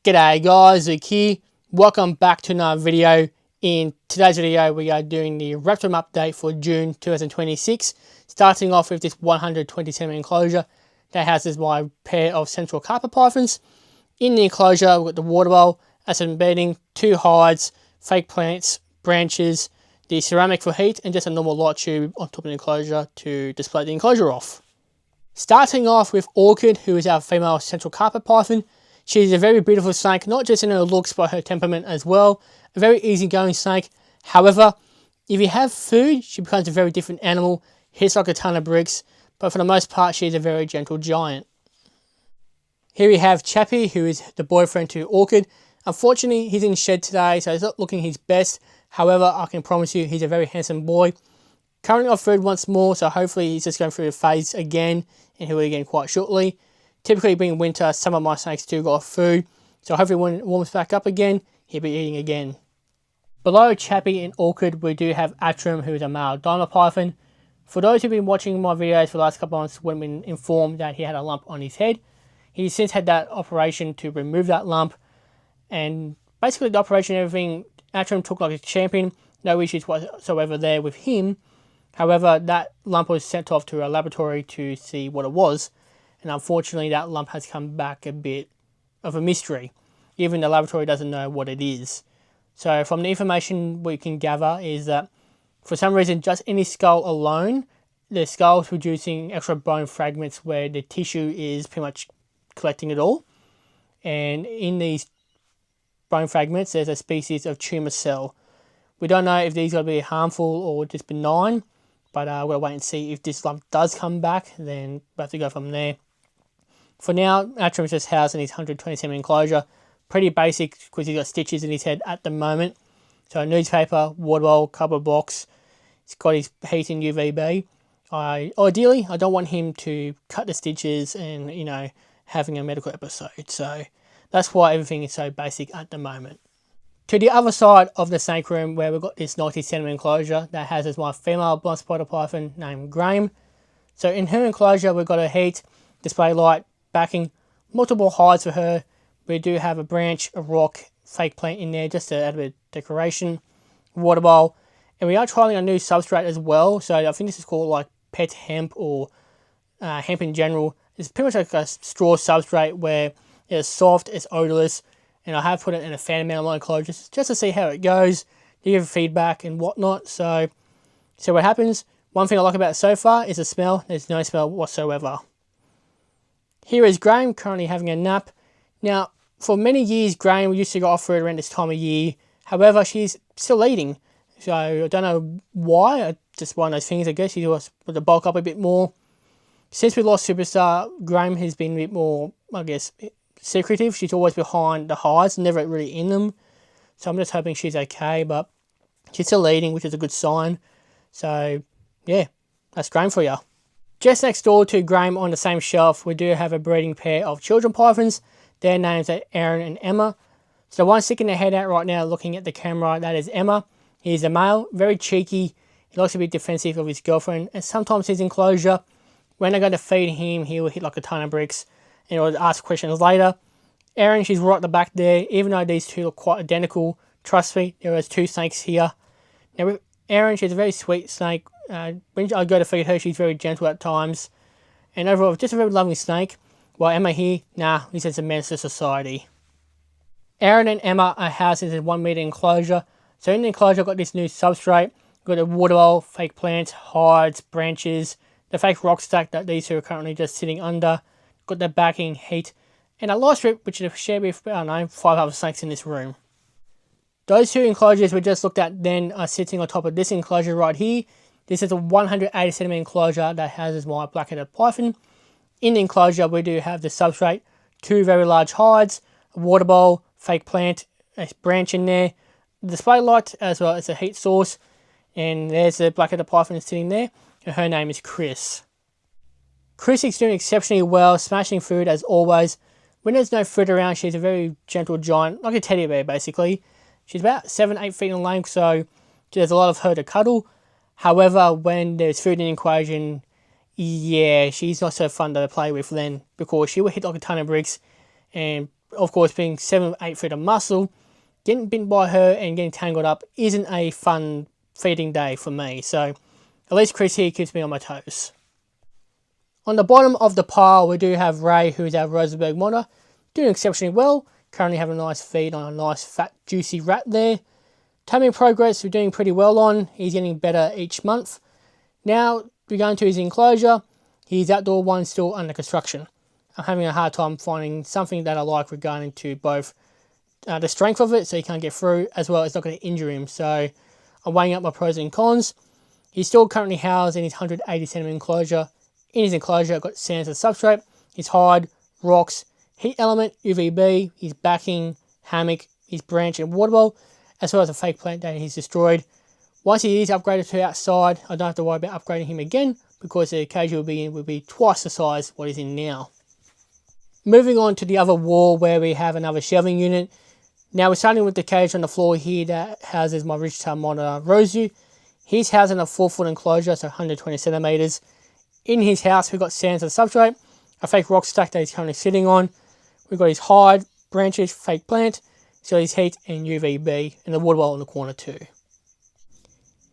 G'day guys, Luke here. Welcome back to another video. In today's video we are doing the Reptile update for June 2026. Starting off with this 120 centimeter enclosure that houses my pair of central carpet pythons. In the enclosure we've got the water bowl as an bedding, 2 hides, fake plants, branches, the ceramic for heat and just a normal light tube on top of the enclosure to display the enclosure off. Starting off with Orchid, who is our female central carpet python. She's a very beautiful snake, not just in her looks but her temperament as well. A very easygoing snake. However, if you have food, she becomes a very different animal, hits like a ton of bricks, but for the most part she's a very gentle giant. Here we have Chappie, who is the boyfriend to Orchid. Unfortunately, he's in shed today, so he's not looking his best. However, I can promise you he's a very handsome boy. Currently off food once more, so hopefully he's just going through a phase again, and he'll be again quite shortly. Typically being winter, some of my snakes do go off food, so hopefully when it warms back up again, he'll be eating again. Below Chappie and Orchid, we do have Atrum, who is a male diamond python. For those who've been watching my videos for the last couple of months, would have been informed that he had a lump on his head. He's since had that operation to remove that lump, and basically the operation and everything, Atrum took like a champion, no issues whatsoever there with him. However, that lump was sent off to a laboratory to see what it was, and unfortunately that lump has come back a bit of a mystery. Even the laboratory doesn't know what it is. So from the information we can gather is that for some reason just in his skull alone, the skull is producing extra bone fragments where the tissue is pretty much collecting it all. And in these bone fragments there's a species of tumour cell. We don't know if these are going to be harmful or just benign, but we'll wait and see. If this lump does come back, then we'll have to go from there. For now, Atrum is just housed in his 120 centimeter enclosure. Pretty basic because he's got stitches in his head at the moment. So newspaper, water bowl, cupboard box. He's got his heat in UVB. Ideally, I don't want him to cut the stitches and, having a medical episode. So that's why everything is so basic at the moment. To the other side of the snake room, where we've got this 90 centimeter enclosure that houses my female blonde spider python named Graham. So in her enclosure, we've got a heat, display light, backing, multiple hides for her. We do have a branch, a rock, fake plant in there just to add a bit of decoration, water bowl, and we are trialing a new substrate as well. So I think this is called like pet hemp or hemp in general. It's pretty much like a straw substrate where it's soft, it's odorless, and I have put it in a fan amount of my enclosure just to see how it goes, to give feedback and whatnot. So what happens. One thing I like about it so far is the smell. There's no smell whatsoever. Here is Graham currently having a nap. Now, for many years, Graham used to go off food around this time of year. However, she's still eating. So I don't know why. Just one of those things, I guess. She was to bulk up a bit more. Since we lost Superstar, Graham has been a bit more, I guess, secretive. She's always behind the hides, never really in them. So I'm just hoping she's okay, but she's still eating, which is a good sign. So, yeah, that's Graham for you. Just next door to Graham on the same shelf, we do have a breeding pair of children pythons. Their names are Aaron and Emma. So the one sticking their head out right now looking at the camera, that is Emma. He's a male, very cheeky. He likes to be defensive of his girlfriend, and sometimes his enclosure, when they're going to feed him, he will hit like a ton of bricks and he'll ask questions later. Aaron, she's right at the back there. Even though these two look quite identical, trust me, there is 2 snakes here. Now with Aaron, she's a very sweet snake. When I go to feed her, she's very gentle at times. And overall, just a very lovely snake. While Emma here, he's just a menace to society. Aaron and Emma are housed in a 1 meter enclosure. So in the enclosure, I've got this new substrate. Got a water bowl, fake plants, hides, branches, the fake rock stack that these two are currently just sitting under. Got the backing, heat, and a light strip, which is shared with, 5 other snakes in this room. Those 2 enclosures we just looked at then are sitting on top of this enclosure right here. This is a 180 centimeter enclosure that houses my black-headed python. In the enclosure, we do have the substrate, 2 very large hides, a water bowl, fake plant, a branch in there, display light as well as a heat source, and there's the black-headed python sitting there, and her name is Chris. Chris is doing exceptionally well, smashing food as always. When there's no food around, she's a very gentle giant, like a teddy bear basically. She's about 7-8 feet in length, so there's a lot of her to cuddle. However, when there's food in the equation, yeah, she's not so fun to play with then, because she will hit like a ton of bricks and of course being 7 or 8 feet of muscle, getting bitten by her and getting tangled up isn't a fun feeding day for me. So at least Chris here keeps me on my toes. On the bottom of the pile, we do have Ray, who is our Rosenberg monitor, doing exceptionally well. Currently having a nice feed on a nice fat juicy rat there. Taming progress we're doing pretty well on. He's getting better each month. Now we go into his enclosure. His outdoor one's still under construction. I'm having a hard time finding something that I like regarding to both the strength of it, so he can't get through, as well as not going to injure him. So I'm weighing up my pros and cons. He's still currently housed in his 180 centimeter enclosure. In his enclosure, I've got sands as substrate, his hide, rocks, heat element, UVB, his backing, hammock, his branch and water bowl, as well as a fake plant that he's destroyed. Once he is upgraded to outside, I don't have to worry about upgrading him again, because the cage will be twice the size what he's in now. Moving on to the other wall where we have another shelving unit. Now we're starting with the cage on the floor here that houses my Reptile monitor Rosu. He's housed in a 4-foot enclosure, so 120 centimeters. In his house, we've got sands and substrate, a fake rock stack that he's currently sitting on. We've got his hide, branches, fake plant, so his heat and UVB, and the water bowl in the corner too.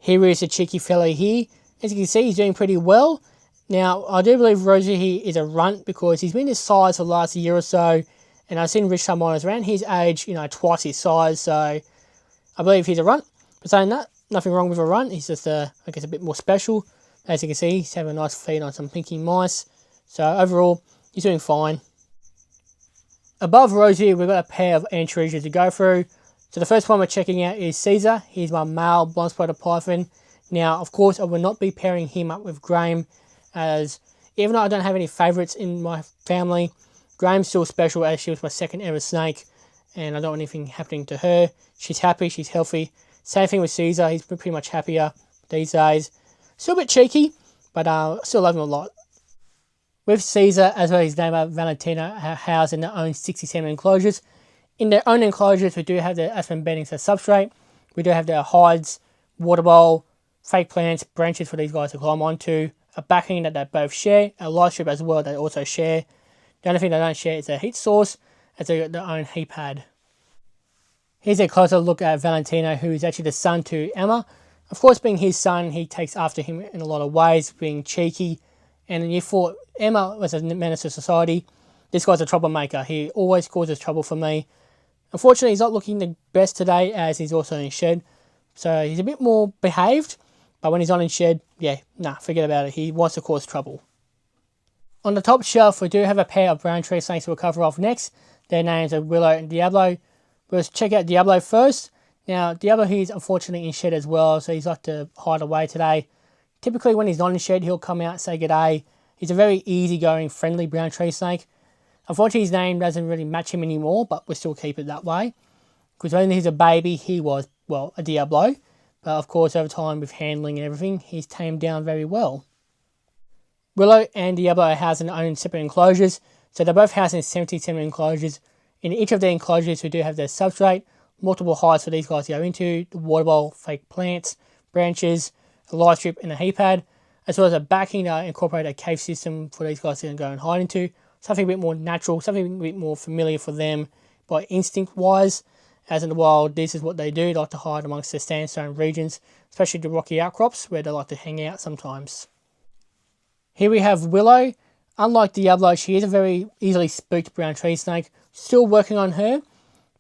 Here is a cheeky fellow here. As you can see, he's doing pretty well. Now, I do believe Rosie here is a runt because he's been this size for the last year or so, and I've seen Reptile monitors around his age, twice his size, so I believe he's a runt. But saying that, nothing wrong with a runt. He's just, I guess, a bit more special. As you can see, he's having a nice feed on some pinky mice. So overall, he's doing fine. Above Rosie, we've got a pair of anchorages to go through. So the first one we're checking out is Caesar. He's my male blonde-spotted python. Now, of course, I will not be pairing him up with Graham, as even though I don't have any favourites in my family, Graham's still special as she was my second ever snake, and I don't want anything happening to her. She's happy, she's healthy. Same thing with Caesar, he's pretty much happier these days. Still a bit cheeky, but still love him a lot. With Caesar, as well as his neighbour Valentina, housed in their own 60 centimeter enclosures. In their own enclosures, we do have their aspen beddings as substrate. We do have their hides, water bowl, fake plants, branches for these guys to climb onto, a backing that they both share, a light strip as well they also share. The only thing they don't share is a heat source, as they got their own heat pad. Here's a closer look at Valentina, who is actually the son to Emma. Of course, being his son, he takes after him in a lot of ways, being cheeky. And you thought Emma was a menace to society. This guy's a troublemaker. He always causes trouble for me. Unfortunately, he's not looking the best today, as he's also in shed. So he's a bit more behaved. But when he's not in shed, forget about it. He wants to cause trouble. On the top shelf, we do have a pair of brown tree snakes we'll cover off next. Their names are Willow and Diablo. Let's check out Diablo first. Now, Diablo he's unfortunately in shed as well, so he's like to hide away today. Typically, when he's not in shed, he'll come out and say g'day. He's a very easygoing, friendly brown tree snake. Unfortunately, his name doesn't really match him anymore, but we'll still keep it that way. Because when he's a baby, he was, a Diablo. But of course, over time, with handling and everything, he's tamed down very well. Willow and Diablo are housed in their own separate enclosures. So they're both housed in 70 centimeter enclosures. In each of their enclosures, we do have their substrate, multiple hides for these guys to go into, the water bowl, fake plants, branches, a light strip and a heat pad, as well as a backing to incorporate a cave system for these guys to go and hide into. Something a bit more natural, something a bit more familiar for them by instinct wise. As in the wild, this is what they do. They like to hide amongst the sandstone regions, especially the rocky outcrops where they like to hang out sometimes. Here we have Willow. Unlike Diablo, she is a very easily spooked brown tree snake. Still working on her.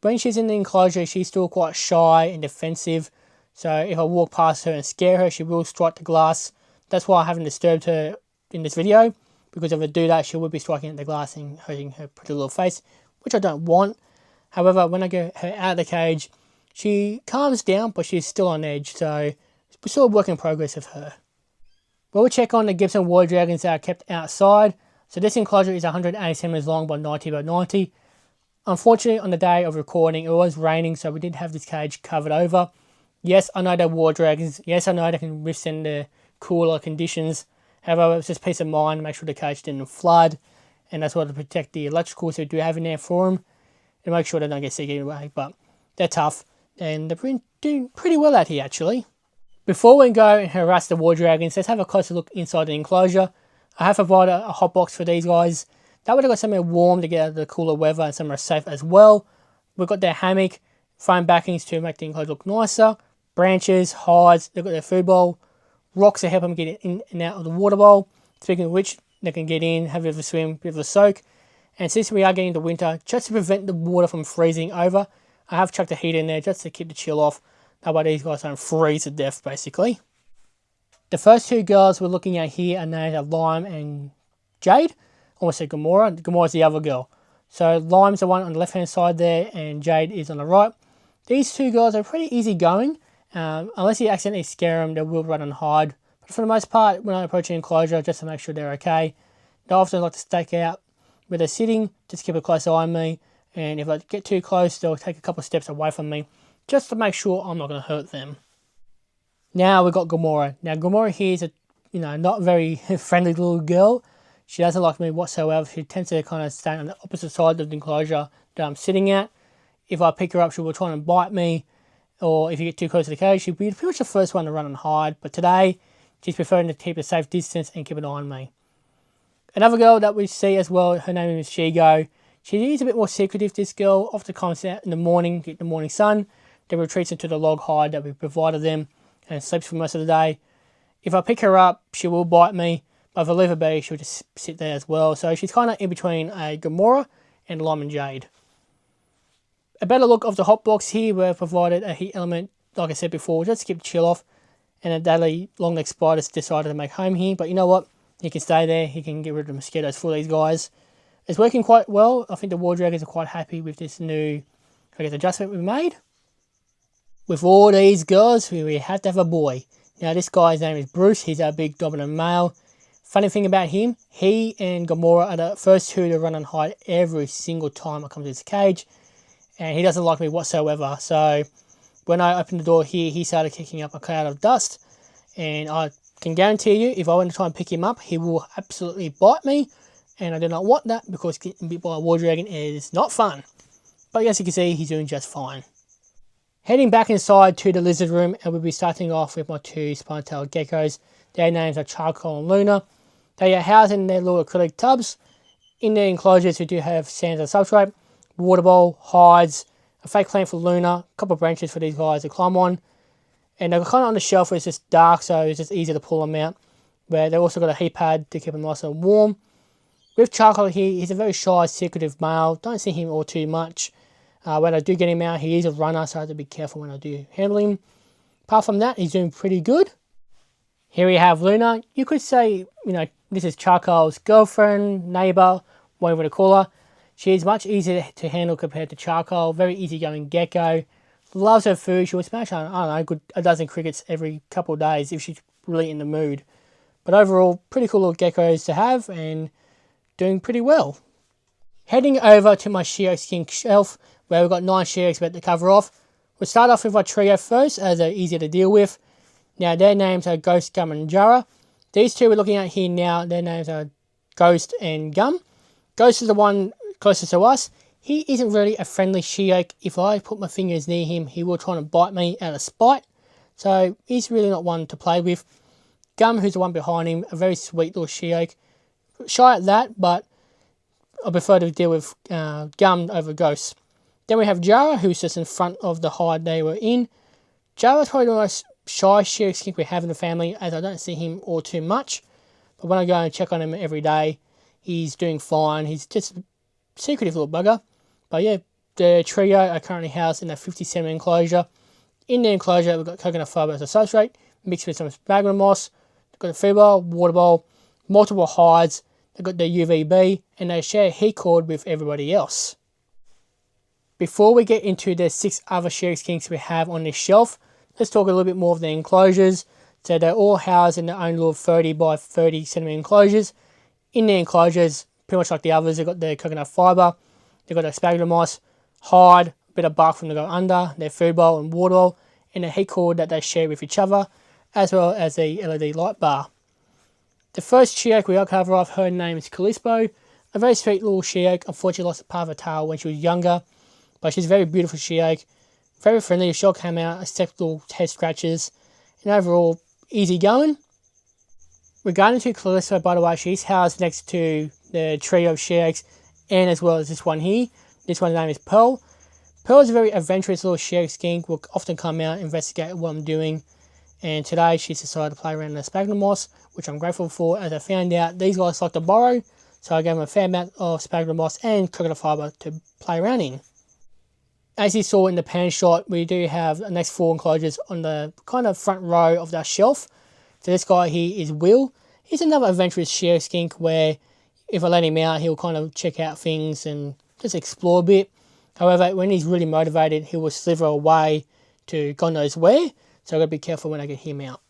When she's in the enclosure, she's still quite shy and defensive. So if I walk past her and scare her, she will strike the glass. That's why I haven't disturbed her in this video, because if I do that, she will be striking at the glass and hurting her pretty little face, which I don't want. However, when I get her out of the cage, she calms down, but she's still on edge, so we're still a work in progress of her. We'll check on the Gibson water dragons that are kept outside. So this enclosure is 180 centimeters long by 90 by 90. Unfortunately, on the day of recording, it was raining, so we did have this cage covered over. Yes, I know they're water dragons. Yes, I know they can withstand the cooler conditions. However, it's just peace of mind to make sure the cage didn't flood. And that's why to protect the electricals we do have in there for them. And make sure they don't get sick anyway. But they're tough. And they're doing pretty well out here, actually. Before we go and harass the water dragons, let's have a closer look inside the enclosure. I have provided a hot box for these guys. That way they've got somewhere warm to get out of the cooler weather and somewhere safe as well. We've got their hammock, foam backings to make the enclosure look nicer, branches, hides, they've got their food bowl, rocks to help them get in and out of the water bowl. Speaking of which, they can get in, have a bit of a swim, a bit of a soak. And since we are getting into winter, just to prevent the water from freezing over, I have chucked the heat in there just to keep the chill off. That way these guys don't freeze to death, basically. The first two girls we're looking at here are named Lime and Jade. Almost said Gamora. Gamora's the other girl. So Lime's the one on the left-hand side there, and Jade is on the right. These two girls are pretty easy going. Unless you accidentally scare them, they will run and hide. But for the most part, when I approach an enclosure, just to make sure they're okay, they often like to stake out where they're sitting, just keep a close eye on me. And if I get too close, they'll take a couple of steps away from me, just to make sure I'm not going to hurt them. Now we've got Gamora. Now Gamora here is a not very friendly little girl. She doesn't like me whatsoever. She tends to kind of stay on the opposite side of the enclosure that I'm sitting at. If I pick her up, she will try and bite me. Or if you get too close to the cage, she'll be pretty much the first one to run and hide. But today, she's preferring to keep a safe distance and keep an eye on me. Another girl that we see as well, her name is Shigo. She is a bit more secretive, this girl. Often comes out in the morning, get the morning sun, then retreats into the log hide that we provided them and sleeps for most of the day. If I pick her up, she will bite me. But if I leave her be, she'll just sit there as well. So she's kind of in between a Gamora and Lime and Jade. A better look of the hot box here, we've provided a heat element, like I said before, just to keep the chill off. And a daily long-necked spider's decided to make home here. But you know what? He can stay there. He can get rid of the mosquitoes for these guys. It's working quite well. I think the war dragons are quite happy with this new, adjustment we made. With all these girls, we have to have a boy. Now, this guy's name is Bruce. He's our big dominant male. Funny thing about him, he and Gamora are the first two to run and hide every single time I come to this cage. And he doesn't like me whatsoever. So when I opened the door here, he started kicking up a cloud of dust. And I can guarantee you, if I want to try and pick him up, he will absolutely bite me. And I do not want that because getting bit by a war dragon is not fun. But as you can see, he's doing just fine. Heading back inside to the lizard room, and we'll be starting off with my two spine-tailed geckos. Their names are Charcoal and Luna. They are housed in their little acrylic tubs. In their enclosures, we do have sand and substrate, water bowl, hides, a fake plant for Luna, a couple of branches for these guys to climb on. And they're kind of on the shelf where it's just dark, so it's just easy to pull them out. Where they've also got a heat pad to keep them nice and warm. With Charcoal here, he's a very shy, secretive male. Don't see him all too much. When I do get him out, he is a runner, so I have to be careful when I do handle him. Apart from that, he's doing pretty good. Here we have Luna. You could say, this is Charcoal's girlfriend, neighbour, whatever to call her. She is much easier to handle compared to Charcoal. Very easygoing gecko. Loves her food. She will smash, a dozen crickets every couple of days if she's really in the mood. But overall, pretty cool little geckos to have and doing pretty well. Heading over to my She-Oak skin shelf, where we've got 9 She-Oaks about to cover off. We'll start off with our trio first, as they're easier to deal with. Now, their names are Ghost, Gum, and Jara. These two we're looking at here now, their names are Ghost and Gum. Ghost is the one closest to us. He isn't really a friendly She-Oak. If I put my fingers near him, he will try to bite me out of spite. So, he's really not one to play with. Gum, who's the one behind him, a very sweet little She-Oak. Shy at that, but I prefer to deal with Gum over Ghost. Then we have Jara, who's just in front of the hide they were in. Jara's probably the most shy She-Oak skink we have in the family, as I don't see him all too much. But when I go and check on him every day, he's doing fine. He's just a secretive little bugger. But yeah, the trio are currently housed in a 50cm enclosure. In the enclosure, we've got coconut fibre as a substrate, mixed with some sphagnum moss. They've got a food bowl, water bowl, multiple hides. They've got their UVB, and they share a heat cord with everybody else. Before we get into the 6 other She-Oak skinks we have on this shelf, let's talk a little bit more of the enclosures. So they're all housed in their own little 30 by 30 centimeter enclosures. In the enclosures, pretty much like the others, they've got their coconut fibre, they've got their sphagnum moss, hide, a bit of bark from to go under, their food bowl and water bowl, and a heat cord that they share with each other, as well as a LED light bar. The first She-Oak we got cover off, her name is Callisto, a very sweet little She-Oak. Unfortunately lost a part of her tail when she was younger, but she's a very beautiful She-Oak, very friendly. She'll come out, accept little head scratches, and overall easy going. Regarding to Callisto, by the way, she's housed next to the trio of share eggs, and as well as this one here. This one's name is Pearl. Pearl is a very adventurous little share egg skink, will often come out and investigate what I'm doing. And today she's decided to play around in the sphagnum moss, which I'm grateful for, as I found out these guys like to borrow. So I gave them a fair amount of sphagnum moss and coconut fibre to play around in. As you saw in the pan shot, we do have the next 4 enclosures on the kind of front row of that shelf. So this guy here is Will. He's another adventurous share skink where if I let him out, he'll kind of check out things and just explore a bit. However, when he's really motivated, he will slither away to God knows where. So I've got to be careful when I get him out.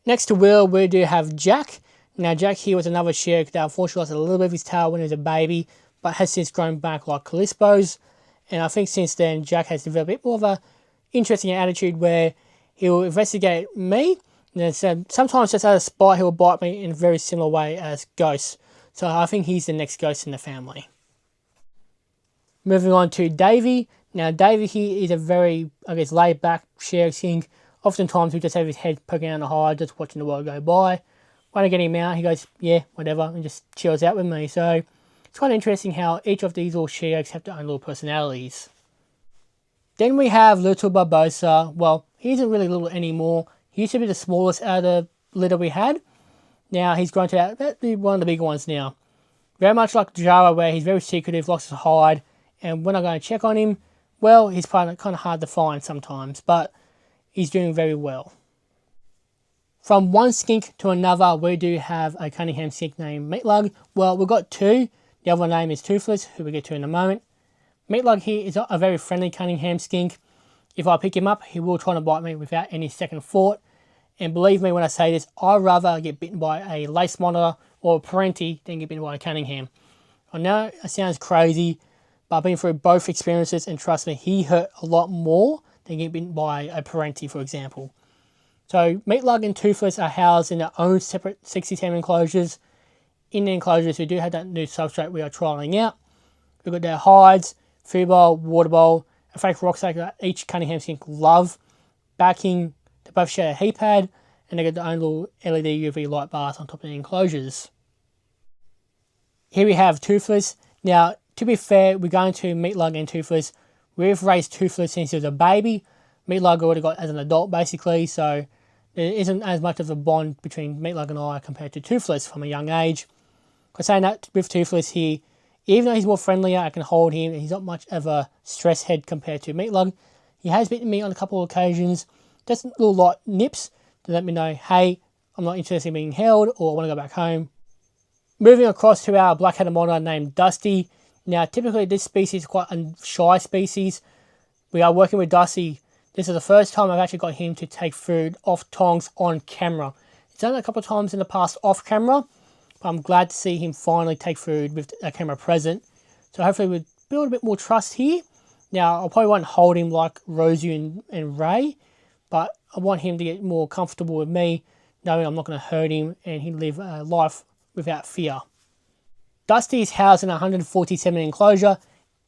Next to Will, we do have Jack. Now Jack here was another share that unfortunately lost a little bit of his tail when he was a baby, but has since grown back like Callispo's. And I think since then, Jack has developed a bit more of a interesting attitude where he'll investigate me. And then sometimes just out of spite, he'll bite me in a very similar way as Ghost. So I think he's the next ghost in the family. Moving on to Davey. Now Davey here is a very, laid back share skink. Oftentimes he'll just have his head poking out the hide, just watching the world go by. When I get him out, he goes, yeah, whatever, and just chills out with me. So it's quite interesting how each of these little share eggs have their own little personalities. Then we have Little Barbosa. Well, he isn't really little anymore. He used to be the smallest out of the litter we had. Now he's grown to about one of the bigger ones now. Very much like Jara, where he's very secretive, likes to hide. And when I go and check on him, well, he's kind of hard to find sometimes, but he's doing very well. From one skink to another, we do have a Cunningham skink named Meatlug. Well, we've got 2. The other name is Toothless, who we'll get to in a moment. Meatlug here is a very friendly Cunningham skink. If I pick him up, he will try to bite me without any second thought. And believe me when I say this, I'd rather get bitten by a lace monitor or a parenti than get bitten by a Cunningham. I know it sounds crazy, but I've been through both experiences, and trust me, he hurt a lot more than getting bitten by a parenti, for example. So Meatlug and Toothless are housed in their own separate 60-10 enclosures. In the enclosures, we do have that new substrate we are trialling out. We've got their hides, food bowl, water bowl, a fake rucksack that each Cunningham skink love, backing. They both share a heat pad, and they got their own little LED UV light bars on top of the enclosures. Here we have Toothless. Now, to be fair, we're going to Meatlug and Toothless. We've raised Toothless since he was a baby. Meatlug already got as an adult, basically, so there isn't as much of a bond between Meatlug and I compared to Toothless from a young age. Because saying that, with Toothless here, even though he's more friendlier, I can hold him, and he's not much of a stress head compared to Meatlug. He has bitten me on a couple of occasions, just little light nips to let me know, hey, I'm not interested in being held, or I want to go back home. Moving across to our black-headed monitor named Dusty. Now, typically this species is quite a shy species. We are working with Dusty. This is the first time I've actually got him to take food off tongs on camera. It's done it a couple of times in the past off camera, but I'm glad to see him finally take food with a camera present. So hopefully we'll build a bit more trust here. Now, I probably won't hold him like Rosie and Ray, but I want him to get more comfortable with me, knowing I'm not going to hurt him and he'll live a life without fear. Dusty is housed in a 147 enclosure.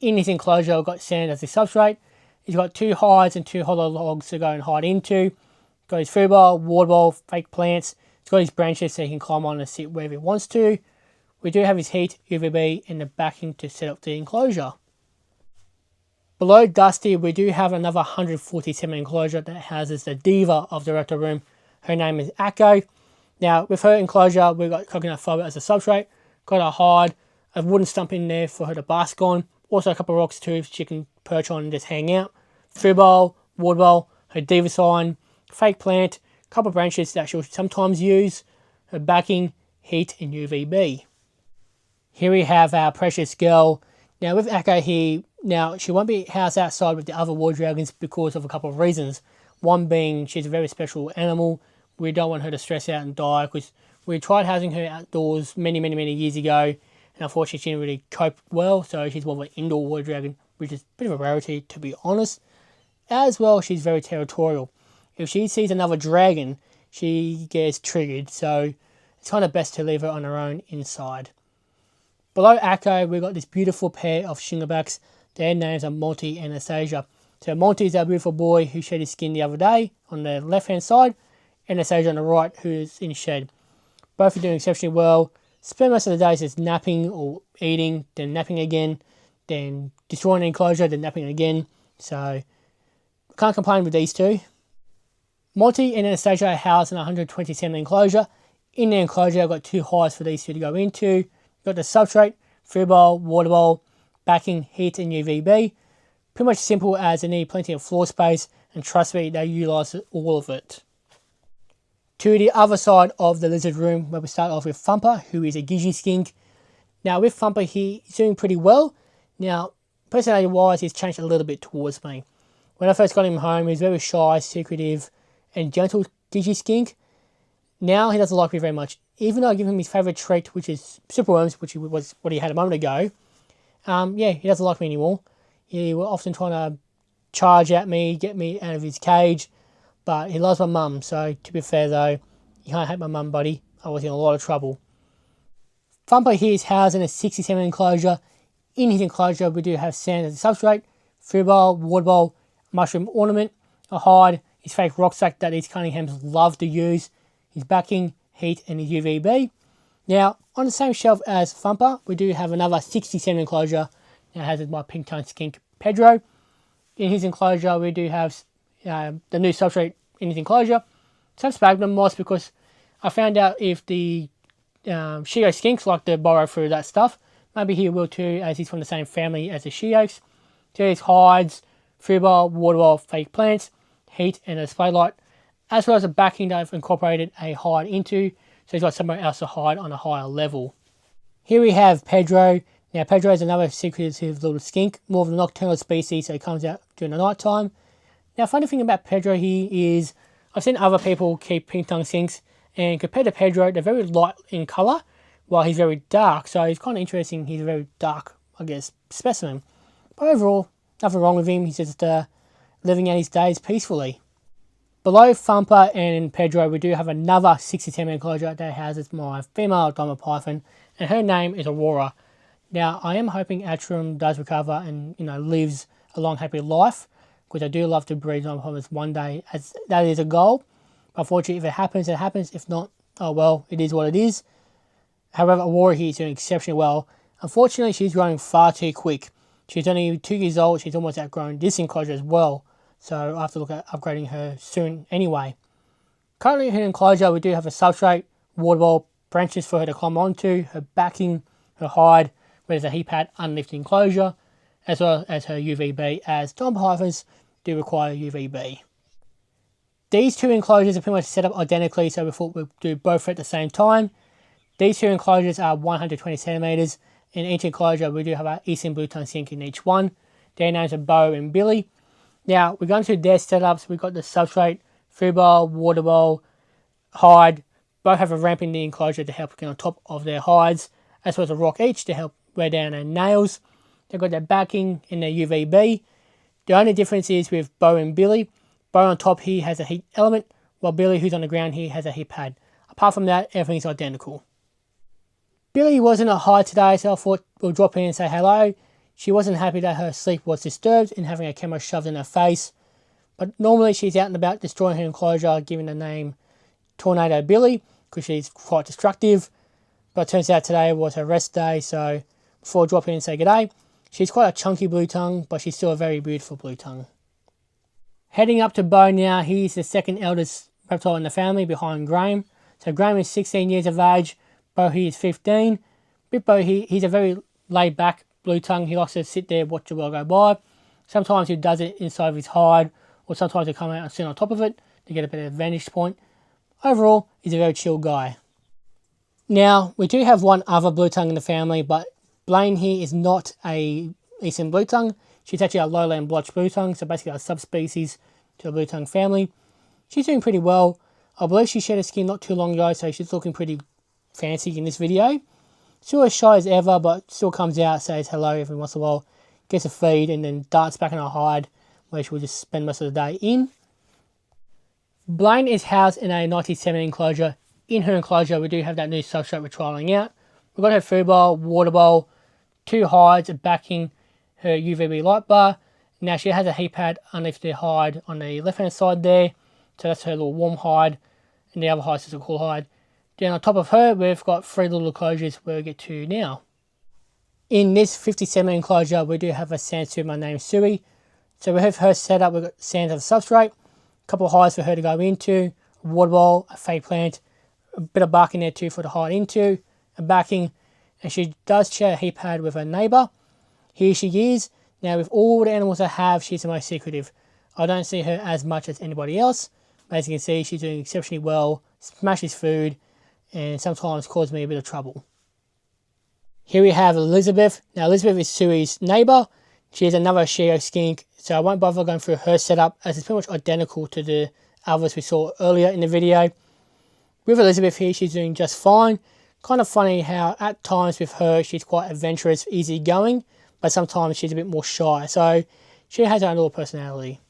In this enclosure, I've got sand as the substrate. He's got 2 hides and 2 hollow logs to go and hide into. Got his food bowl, water bowl, fake plants. He's got his branches so he can climb on and sit wherever he wants to. We do have his heat, UVB, and the backing to set up the enclosure. Below Dusty, we do have another 147 enclosure that houses the diva of the Reptile room. Her name is Akko. Now, with her enclosure, we've got coconut fibre as a substrate. Got a hide, a wooden stump in there for her to bask on. Also a couple of rocks too, she can perch on and just hang out. Food bowl, water bowl, her diva sign, fake plant, a couple of branches that she'll sometimes use, her backing, heat, and UVB. Here we have our precious girl. Now with Akko here, now she won't be housed outside with the other war dragons because of a couple of reasons. One being she's a very special animal. We don't want her to stress out and die, because we tried housing her outdoors many years ago, and unfortunately she didn't really cope well, so she's more of an indoor war dragon, which is a bit of a rarity, to be honest. As well, she's very territorial. If she sees another dragon, she gets triggered, so it's kind of best to leave her on her own inside. Below Akko, we've got this beautiful pair of shinglebacks. Their names are Monty and Anastasia. So Monty is our beautiful boy who shed his skin the other day on the left hand side, and Anastasia on the right, who's in shed. Both are doing exceptionally well. spend most of the days just napping or eating, then napping again, then destroying the enclosure, then napping again. So can't complain with these two. Monty and Anastasia are housed in a 120 centimeter enclosure. In the enclosure, I've got two hides for these two to go into. You've got the substrate, food bowl, water bowl, backing, heat, and UVB. Pretty much simple as they need plenty of floor space, and trust me, they utilise all of it. To the other side of the lizard room, where we start off with Thumper, who is a Gigi skink. Now with Thumper, he's doing pretty well. Now, personality-wise, he's changed a little bit towards me. When I first got him home, he was very shy, secretive, and gentle Gigi skink. Now he doesn't like me very much. Even though I give him his favourite treat, which is superworms, which was what he had a moment ago. Yeah, he doesn't like me anymore. He was often trying to charge at me, get me out of his cage. But he loves my mum, so to be fair though, you can't hate my mum, buddy. I was in a lot of trouble. Thumper here is housed in a 60-centimeter enclosure. In his enclosure, we do have sand as a substrate, food bowl, water bowl, mushroom ornament, a hide, his fake rucksack that these Cunninghams love to use, his backing, heat, and his UVB. Now, on the same shelf as Thumper, we do have another 60-centimeter enclosure. Now it has my pink tongue skink, Pedro. In his enclosure, we do have the new substrate in his enclosure. Some sphagnum moss, because I found out if the she oak skinks like to burrow through that stuff. Maybe he will too, as he's from the same family as the she oaks. So his hides, food bowl, water bowl, fake plants, heat, and a display light, as well as a backing that I've incorporated a hide into, so he's got somewhere else to hide on a higher level. Here we have Pedro. Now Pedro is another secretive little skink, more of a nocturnal species, so he comes out during the night time. Now, funny thing about Pedro here is I've seen other people keep pink tongue skinks, and compared to Pedro, they're very light in colour, while he's very dark. So it's kind of interesting. He's a very dark, I guess, specimen. But overall, nothing wrong with him. He's just living out his days peacefully. Below Thumper and Pedro, we do have another 60-centimeter enclosure that houses my female diamond python, and her name is Aurora. Now, I am hoping Atrum does recover and lives a long, happy life, because I do love to breed diamond pythons one day, as that is a goal. Unfortunately, if it happens, it happens. If not, oh well, it is what it is. However, Aurora here is doing exceptionally well. Unfortunately, she's growing far too quick. She's only 2 years old. She's almost outgrown this enclosure as well. So I have to look at upgrading her soon anyway. Currently in her enclosure, we do have a substrate, water bowl, branches for her to climb onto, her backing, her hide, where there's a heat pad underneath the enclosure, as well as her UVB, as diamond pythons do require UVB. These two enclosures are pretty much set up identically, so we thought we'd do both at the same time. These two enclosures are 120 centimeters. In each enclosure, we do have our Eastern blue tongue skink in each one. Their names are Bo and Billy. Now, we're going to their setups. We've got the substrate, food bowl, water bowl, hide. Both have a ramp in the enclosure to help get on top of their hides, as well as a rock each to help wear down their nails. They've got their backing and their UVB. The only difference is with Bo and Billy. Bo on top here has a heat element, while Billy, who's on the ground here, has a heat pad. Apart from that, everything's identical. Billy wasn't at hide today, so I thought we'll drop in and say hello. She wasn't happy that her sleep was disturbed in having a camera shoved in her face. But normally she's out and about destroying her enclosure, giving the name Tornado Billy, because she's quite destructive. But it turns out today was her rest day, so before I drop in and say g'day, she's quite a chunky blue tongue, but she's still a very beautiful blue tongue. Heading up to Bo now, he's the second eldest reptile in the family behind Graham. So Graham is 16 years of age, Bo he is 15. With Bo he's a very laid back blue tongue. He likes to sit there, watch the world go by. Sometimes he does it inside of his hide, or sometimes he'll come out and sit on top of it to get a better vantage point. Overall, he's a very chill guy. Now, we do have one other blue tongue in the family, but Blaine here is not a Eastern blue tongue. She's actually a lowland blotch blue tongue, so basically a subspecies to the blue tongue family. She's doing pretty well. I believe she shed her skin not too long ago, so she's looking pretty fancy in this video. Still as shy as ever, but still comes out, says hello every once in a while, gets a feed, and then darts back in her hide, where she will just spend most of the day in. Blaine is housed in a 97 enclosure. In her enclosure, we do have that new substrate we're trialling out. We've got her food bowl, water bowl, 2 hides, a backing, her UVB light bar. Now she has a heat pad underneath the hide on the left hand side there, so that's her little warm hide, and the other hide is a cool hide. Then on top of her, we've got 3 little enclosures we'll get to now. In this 50 centimeter enclosure, we do have a sand swimmer named Sui. So we have her set up, we've got sand as a substrate, a couple of hides for her to go into, a water bowl, a fake plant, a bit of bark in there too for the hide into, a backing, and she does share a heat pad with her neighbour. Here she is. Now with all the animals I have, she's the most secretive. I don't see her as much as anybody else, but as you can see, she's doing exceptionally well, smashes food, and sometimes causes me a bit of trouble. Here we have Elizabeth. Now Elizabeth is Sui's neighbour. She is another Shio skink, so I won't bother going through her setup as it's pretty much identical to the others we saw earlier in the video. With Elizabeth here, she's doing just fine. Kind of funny how at times with her, she's quite adventurous, easygoing, but sometimes she's a bit more shy, so she has her own little personality.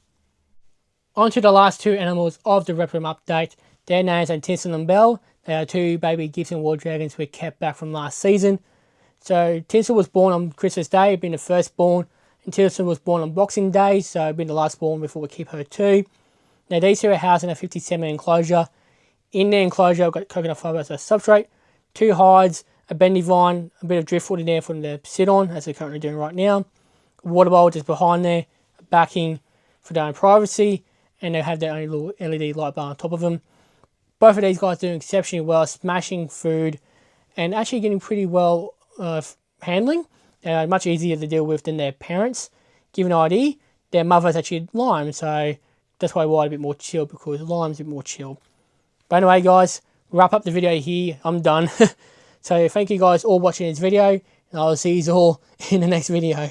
On to the last 2 animals of the Reptile update. Their names are Tinsel and Belle. They are 2 baby Gibson War Dragons we kept back from last season. So Tinsel was born on Christmas Day, being the first born, and Tinsel was born on Boxing Day, so being the last born before we keep her too. Now these 2 are housed in a 50 centimeter enclosure. In the enclosure, I've got coconut fibre as a substrate, 2 hides, a bendy vine, a bit of driftwood in there for them to sit on, as they're currently doing right now. A water bowl just behind there, a backing for their own privacy, and they have their own little LED light bar on top of them. Both of these guys doing exceptionally well, smashing food, and actually getting pretty well handling. They're much easier to deal with than their parents. Give an idea, their mother's actually Lime, so that's why White a bit more chill, because Lime's a bit more chill. But anyway guys, wrap up the video here. I'm done. So thank you guys all watching this video, and I'll see you all in the next video.